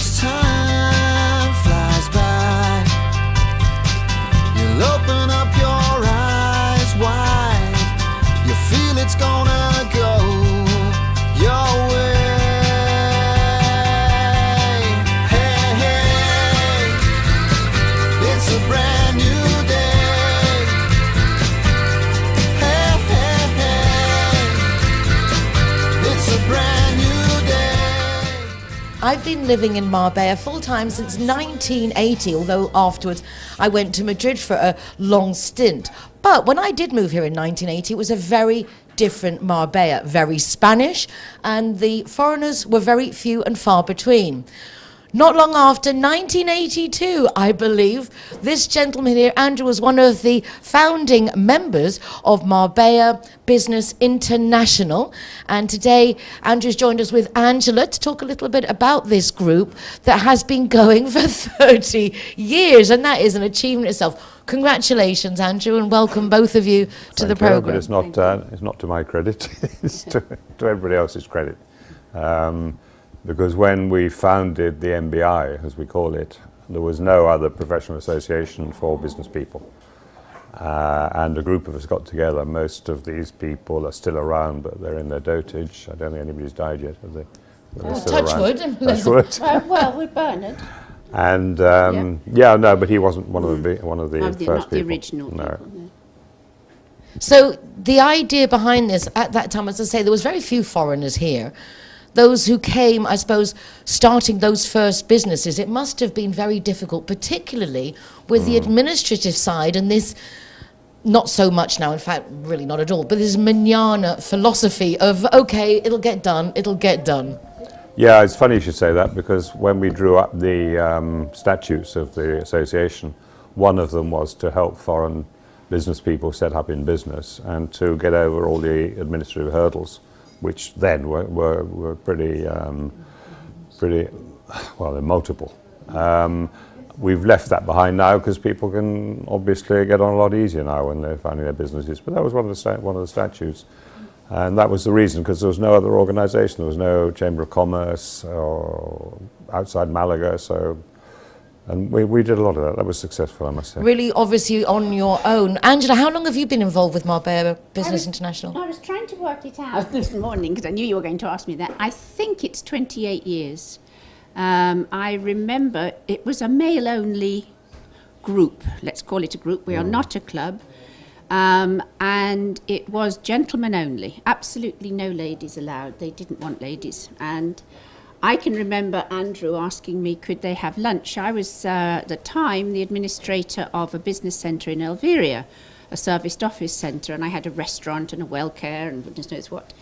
as time flies by, you'll open up your eyes wide. You feel it's gonna go your way. Hey, hey, it's a brand new day. Hey, hey, hey, it's a brand new day. I've been living in Marbella full-time since 1980, although afterwards I went to Madrid for a long stint. But when I did move here in 1980, it was a very different Marbella, very Spanish, and the foreigners were very few and far between. Not long after 1982, I believe, this gentleman here, Andrew, was one of the founding members of Marbella Business International. And today, Andrew's joined us with Angela to talk a little bit about this group that has been going for 30 years. And that is an achievement itself. Congratulations, Andrew, and welcome both of you to the programme. But it's not to my credit, it's to everybody else's credit. Because when we founded the MBI, as we call it, there was no other professional association for business people. And a group of us got together. Most of these people are still around, but they're in their dotage. I don't think anybody's died yet, have they? Touch wood. Touch wood. Well, with Bernard. And no, but he wasn't one of the first people. Not the original people. No. So the idea behind this, at that time, as I say, there was very few foreigners here. Those who came, I suppose, starting those first businesses, it must have been very difficult, particularly with the administrative side and this, not so much now, in fact, really not at all, but this manana philosophy of, okay, it'll get done. Yeah, it's funny you should say that, because when we drew up the statutes of the association, one of them was to help foreign business people set up in business and to get over all the administrative hurdles, which then were pretty, well, they're multiple. We've left that behind now because people can obviously get on a lot easier now when they're founding their businesses. But that was one of the statutes. And that was the reason, because there was no other organisation. There was no Chamber of Commerce or outside Malaga. And we did a lot of that. That was successful, I must say. Really, obviously, on your own. Angela, how long have you been involved with Marbella Business International? I was trying to work it out this morning because I knew you were going to ask me that. I think it's 28 years. I remember it was a male-only group. Let's call it a group. We are not a club. And it was gentlemen only. Absolutely no ladies allowed. They didn't want ladies. And I can remember Andrew asking me, could they have lunch? I was, at the time, the administrator of a business centre in Elveria, a serviced office centre, and I had a restaurant and a well-care and goodness knows what.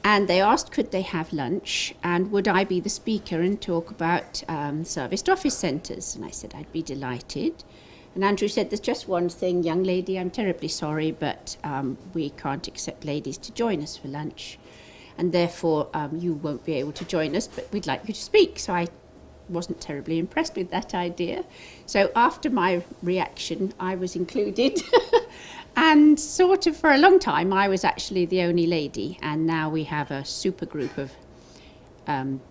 And they asked, could they have lunch, and would I be the speaker and talk about serviced office centres? And I said, I'd be delighted. And Andrew said, there's just one thing, young lady, I'm terribly sorry, but we can't accept ladies to join us for lunch. And therefore, you won't be able to join us, but we'd like you to speak. So I wasn't terribly impressed with that idea. So after my reaction, I was included. And sort of for a long time, I was actually the only lady. And now we have a super group of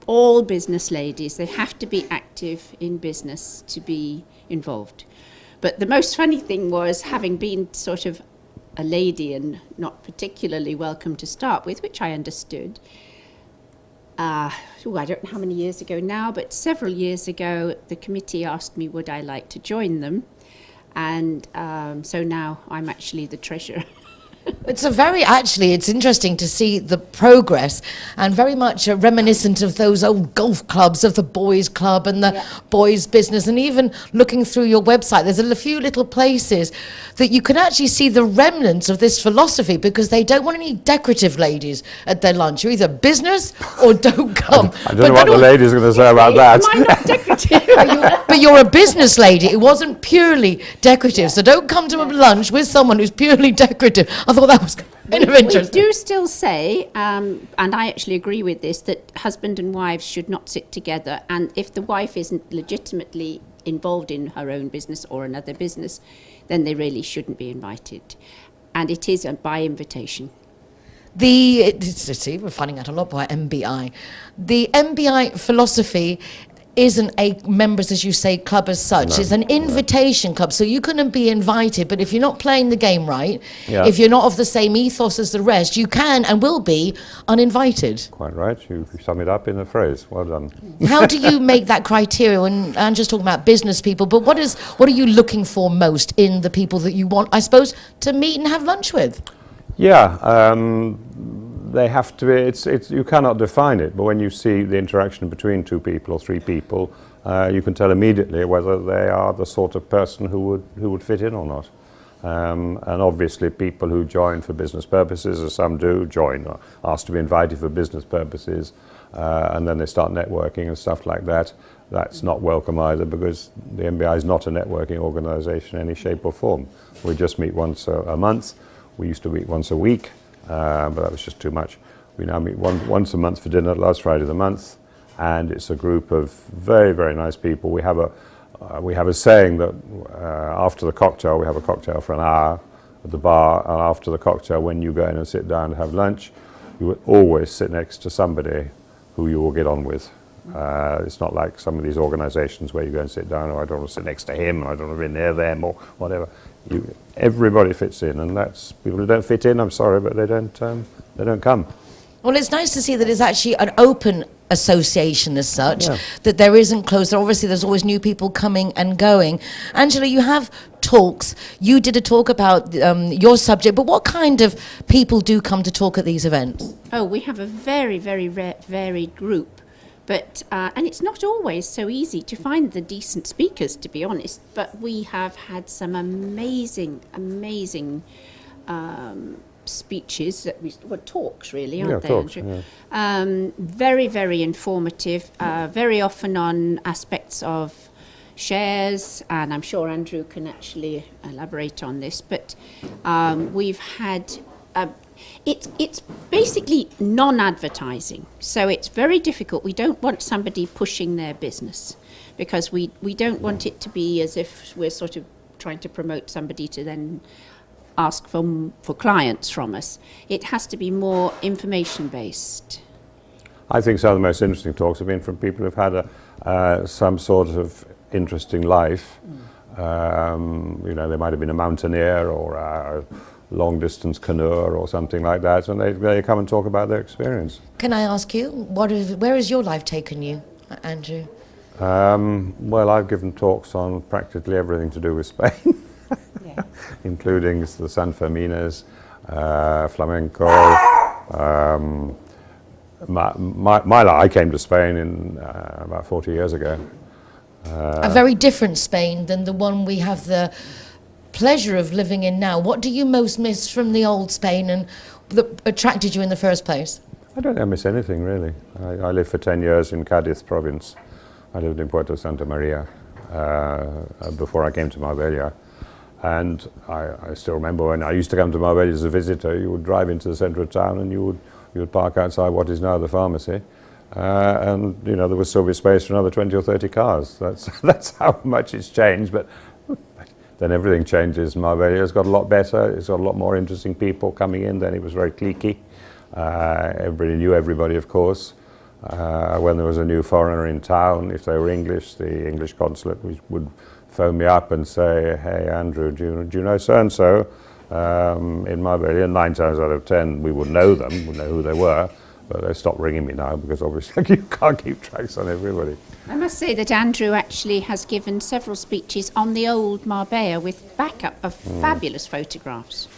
all business ladies. They have to be active in business to be involved. But the most funny thing was, having been sort of a lady and not particularly welcome to start with, which I understood. I don't know how many years ago now, but several years ago, the committee asked me would I like to join them. And so now I'm actually the treasurer. It's it's interesting to see the progress, and very much reminiscent of those old golf clubs of the boys' club and the boys' business. And even looking through your website, there's a few little places that you can actually see the remnants of this philosophy, because they don't want any decorative ladies at their lunch. You're either business or don't come. I don't know what the ladies are going to say about that. Am I not decorative? But you're a business lady. It wasn't purely decorative. So don't come to a lunch with someone who's purely decorative. I thought that was kind of interesting. We do still say, and I actually agree with this, that husband and wives should not sit together. And if the wife isn't legitimately involved in her own business or another business, then they really shouldn't be invited. And it is by invitation. See, we're finding out a lot by MBI. The MBI philosophy isn't a members, as you say, club as such. No, It's an invitation club, so you couldn't be invited, but if you're not playing the game right, Yeah. if you're not of the same ethos as the rest, you can and will be uninvited. Quite right. You sum it up in a phrase. Well done. How do you make that criteria? And I'm just talking about business people, but what are you looking for most in the people that you want, I suppose, to meet and have lunch with? Yeah, they have to be, you cannot define it, but when you see the interaction between two people or three people, you can tell immediately whether they are the sort of person who would fit in or not. And obviously people who join for business purposes, as some do, join, or ask to be invited for business purposes, and then they start networking and stuff like that. That's not welcome either, because the MBI is not a networking organisation in any shape or form. We just meet once a month. We used to meet once a week, but that was just too much. We now meet once a month for dinner, last Friday of the month, and it's a group of very, very nice people. We have a saying that after the cocktail, we have a cocktail for an hour at the bar, and after the cocktail, when you go in and sit down and have lunch, you would always sit next to somebody who you will get on with. It's not like some of these organisations where you go and sit down, or I don't want to sit next to him, or I don't want to be near them, or whatever. Everybody fits in, and that's people who don't fit in. I'm sorry, but they don't come. Well, it's nice to see that it's actually an open association as such, Yeah. that there isn't closed. Obviously, there's always new people coming and going. Angela, you have talks. You did a talk about your subject, but what kind of people do come to talk at these events? Oh, we have a very, very varied group. But, and it's not always so easy to find the decent speakers, to be honest, but we have had some amazing speeches, talks really, aren't they, talks, Andrew? yeah. Very, very informative, very often on aspects of shares, and I'm sure Andrew can actually elaborate on this, but we've had... It's basically non-advertising, so it's very difficult. We don't want somebody pushing their business, because we don't want it to be as if we're sort of trying to promote somebody to then ask for clients from us. It has to be more information-based. I think some of the most interesting talks have been from people who've had some sort of interesting life. You know, they might have been a mountaineer or a long-distance canoer or something like that, and they come and talk about their experience. Can I ask you, where has your life taken you, Andrew? Well, I've given talks on practically everything to do with Spain, Yeah. including the San Fermines, flamenco. I came to Spain in about 40 years ago. A very different Spain than the one we have the pleasure of living in now. What do you most miss from the old Spain, and that attracted you in the first place? I don't think I miss anything, really. I lived for 10 years in Cádiz province. I lived in Puerto Santa Maria before I came to Marbella. And I still remember when I used to come to Marbella as a visitor, you would drive into the centre of town and you would park outside what is now the Farmacy. And, you know, there would still be space for another 20 or 30 cars. That's how much it's changed. But then everything changes. Marbella's got a lot better. It's got a lot more interesting people coming in. Then it was very cliquey. Everybody knew everybody, of course. When there was a new foreigner in town, if they were English, the English consulate would phone me up and say, "Hey, Andrew, do you know so-and-so in Marbella?" And 9 times out of 10, we would know them, would know who they were. But they stopped ringing me now, because obviously you can't keep tracks on everybody. I must say that Andrew actually has given several speeches on the old Marbella with backup of fabulous photographs.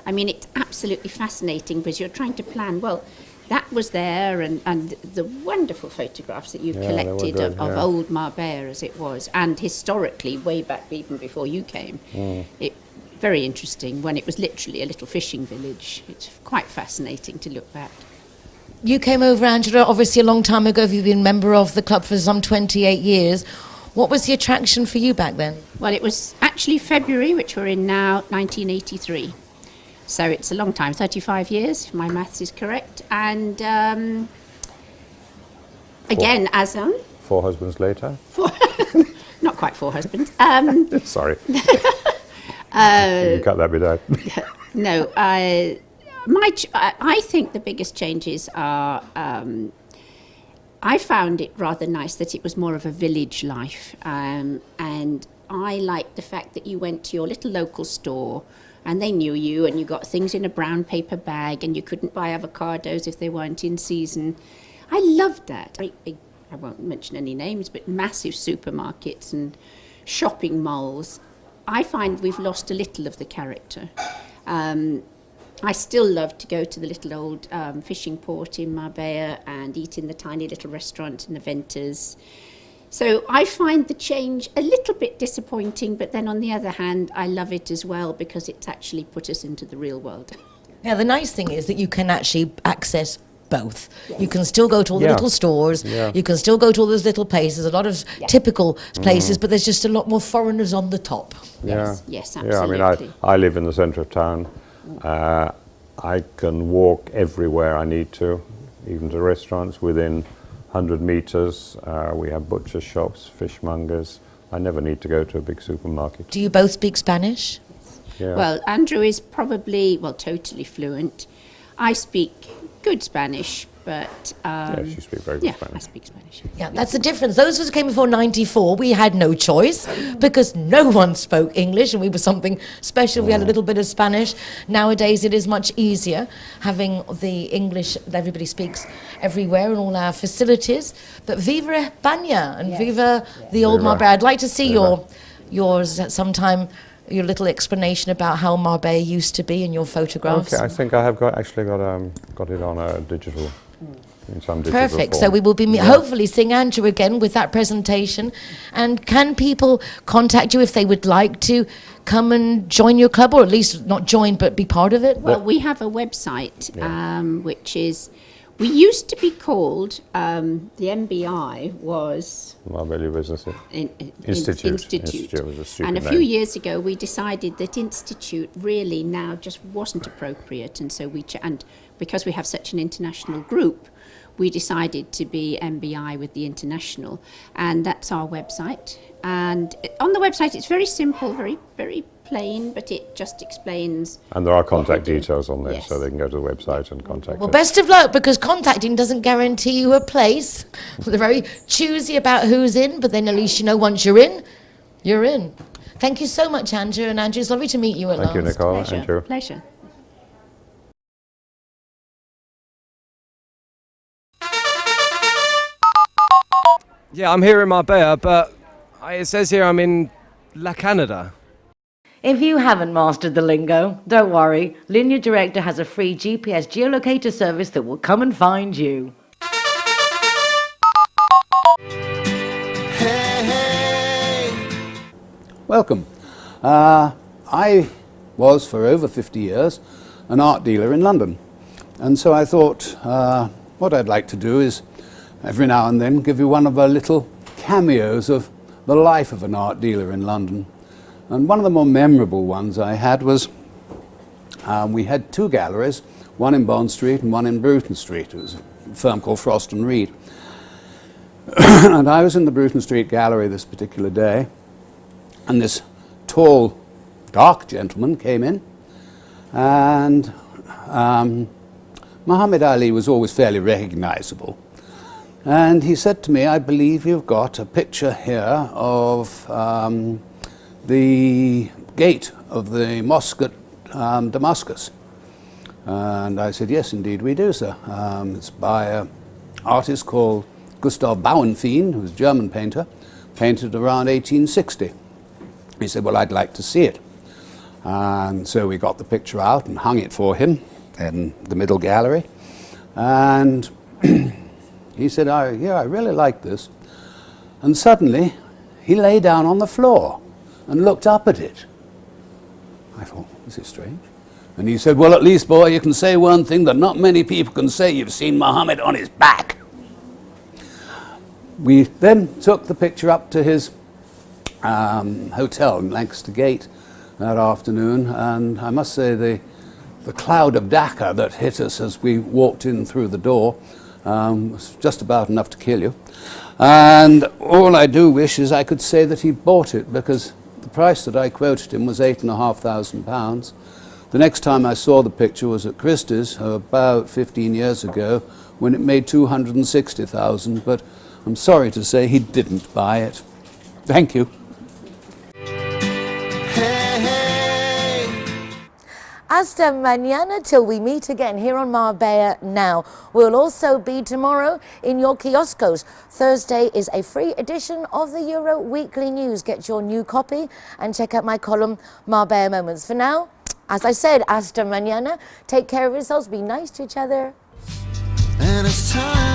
I mean, it's absolutely fascinating, because you're trying to plan, well, that was there, and the wonderful photographs that you've collected good, of old Marbella as it was, and historically, way back even before you came. Very interesting, when it was literally a little fishing village. It's quite fascinating to look back. You came over, Angela, obviously a long time ago. You've been a member of the club for some 28 years. What was the attraction for you back then? Well, it was actually February, which we're in now, 1983. So it's a long time, 35 years, if my maths is correct. And again, as 4 husbands later? not quite 4 husbands. Sorry. You can cut that bit out. No, I think the biggest changes are I found it rather nice that it was more of a village life, and I liked the fact that you went to your little local store and they knew you, and you got things in a brown paper bag, and you couldn't buy avocados if they weren't in season. I loved that. Great big, I won't mention any names, but massive supermarkets and shopping malls. I find we've lost a little of the character. I still love to go to the little old fishing port in Marbella and eat in the tiny little restaurant in the Ventas. So I find the change a little bit disappointing, but then on the other hand, I love it as well because it's actually put us into the real world. Yeah, the nice thing is that you can actually access both. You can still go to all the little stores, you can still go to all those little places, a lot of typical places, but there's just a lot more foreigners on the top. Yes, absolutely. Yeah, I mean, I live in the centre of town. I can walk everywhere I need to, even to restaurants within 100 metres. We have butcher shops, fishmongers. I never need to go to a big supermarket. Do you both speak Spanish? Yeah. Well, Andrew is probably, totally fluent. I speak good Spanish, but... yes, you speak very good Spanish. I speak Spanish. Yeah, that's the difference. Those of us who came before 94, we had no choice because no one spoke English and we were something special. We had a little bit of Spanish. Nowadays, it is much easier having the English that everybody speaks everywhere in all our facilities. But viva España and viva the old Viva. Marbella. I'd like to see yours at some time, your little explanation about how Marbella used to be in your photographs. Okay, I think I have got it on a digital, in some digital Perfect. form. So we will be hopefully seeing Andrew again with that presentation. And can people contact you if they would like to come and join your club, or at least not join but be part of it? Well, we have a website, which is... We used to be called, the MBI was... Marbella Business Institute. Was a stupid And a name. few years ago, we decided that Institute really now just wasn't appropriate. And so and because we have such an international group, we decided to be MBI with the international. And that's our website. And on the website, it's very simple, very, very plain, but it just explains... And there are contact details on there, Yes. so they can go to the website and contact Well, us. best of luck, because contacting doesn't guarantee you a place. They're very choosy about who's in, but then at least you know once you're in, you're in. Thank you so much, Andrew. And Andrew, it's lovely to meet you at last. Thank you, Nicole. Pleasure. Andrew. Pleasure. Yeah, I'm here in Marbella, but it says here I'm in La Canada. If you haven't mastered the lingo, don't worry. Linear Director has a free GPS geolocator service that will come and find you. Hey, hey. Welcome. I was, for over 50 years, an art dealer in London. And so I thought what I'd like to do is, every now and then, give you one of our little cameos of the life of an art dealer in London. And one of the more memorable ones I had was, we had two galleries, one in Bond Street and one in Bruton Street. It was a firm called Frost and Reed. And I was in the Bruton Street gallery this particular day, and this tall, dark gentleman came in, and Mohamed Ali was always fairly recognizable. And he said to me, I believe you've got a picture here of the gate of the mosque at Damascus. And I said, yes, indeed we do, sir. It's by an artist called Gustav Bauenfien, who's a German painter, painted around 1860. He said, well, I'd like to see it. And so we got the picture out and hung it for him in the middle gallery. And he said, yeah, I really like this. And suddenly, he lay down on the floor and looked up at it. I thought, this is strange. And he said, well, at least, boy, you can say one thing that not many people can say. You've seen Muhammad on his back. We then took the picture up to his hotel in Lancaster Gate that afternoon, and I must say the cloud of Dhaka that hit us as we walked in through the door was just about enough to kill you. And all I do wish is I could say that he bought it, because the price that I quoted him was £8,500. The next time I saw the picture was at Christie's about 15 years ago, when it made 260,000, but I'm sorry to say he didn't buy it. Thank you. Hey, hey. Hasta mañana till we meet again here on Marbella Now. We'll also be tomorrow in your kioscos. Thursday is a free edition of the Euro Weekly News. Get your new copy and check out my column, Marbella Moments. For now, as I said, hasta mañana. Take care of yourselves. Be nice to each other. And it's time.